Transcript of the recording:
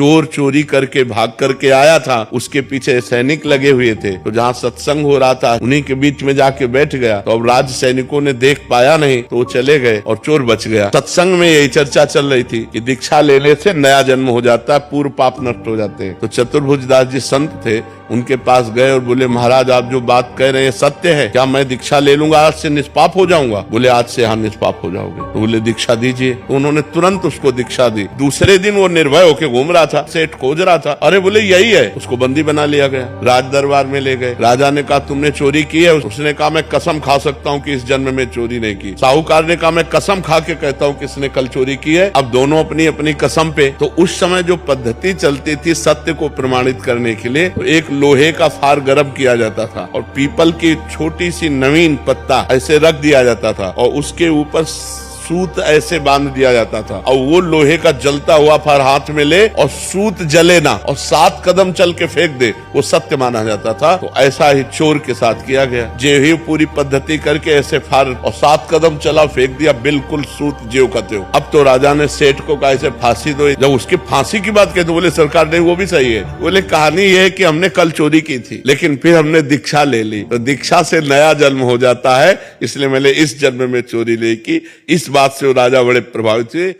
चोर चोरी करके भाग करके आया था, उसके पीछे सैनिक लगे हुए थे, तो जहाँ सत्संग हो रहा था उन्हीं के बीच में जाके बैठ गया। तो अब राज सैनिकों ने देख पाया नहीं तो वो चले गए और चोर बच गया। सत्संग में यही चर्चा चल रही थी कि दीक्षा लेने से नया जन्म हो जाता है, पूर्व पाप नष्ट हो जाते हैं। तो चतुर्भुज दास जी संत थे, उनके पास गए और बोले महाराज आप जो बात कह रहे हैं सत्य है क्या? मैं दीक्षा ले लूंगा, आज से निष्पाप हो जाऊंगा? बोले आज से हाँ निष्पाप हो जाओगे। तो बोले दीक्षा दीजिए। तो उन्होंने तुरंत उसको दीक्षा दी। दूसरे दिन वो निर्भय होकर घूम रहा था, सेठ खोज रहा था, अरे बोले यही है। उसको बंदी बना लिया गया, राज दरबार में ले गए। राजा ने कहा तुमने चोरी की है? उसने कहा मैं कसम खा सकता हूँ कि इस जन्म में चोरी नहीं की। साहूकार ने कहा मैं कसम खा के कहता हूँ किसने कल चोरी की है। अब दोनों अपनी अपनी कसम पे। तो उस समय जो पद्धति चलती थी सत्य को प्रमाणित करने के लिए, तो एक लोहे का फार गर्म किया जाता था और पीपल की छोटी सी नवीन पत्ता ऐसे रख दिया जाता था और उसके ऊपर सूत ऐसे बांध दिया जाता था और वो लोहे का जलता हुआ फार हाथ में ले और सूत जले ना और 7 कदम चल के फेंक दे, वो सत्य माना जाता था। तो ऐसा ही चोर के साथ किया गया। जे ही पूरी पद्धति करके ऐसे फार और 7 कदम चला फेंक दिया, बिल्कुल सूत ज्यों का त्यों। अब तो राजा ने सेठ को कहा ऐसे फांसी दो। जब उसकी फांसी की बात कही तो बोले सरकार नहीं वो भी सही है। बोले कहानी ये है कि हमने कल चोरी की थी लेकिन फिर हमने दीक्षा ले ली, तो दीक्षा से नया जन्म हो जाता है, इसलिए मैंने इस जन्म में चोरी नहीं की। इस बात से वो राजा बड़े प्रभावित हुए।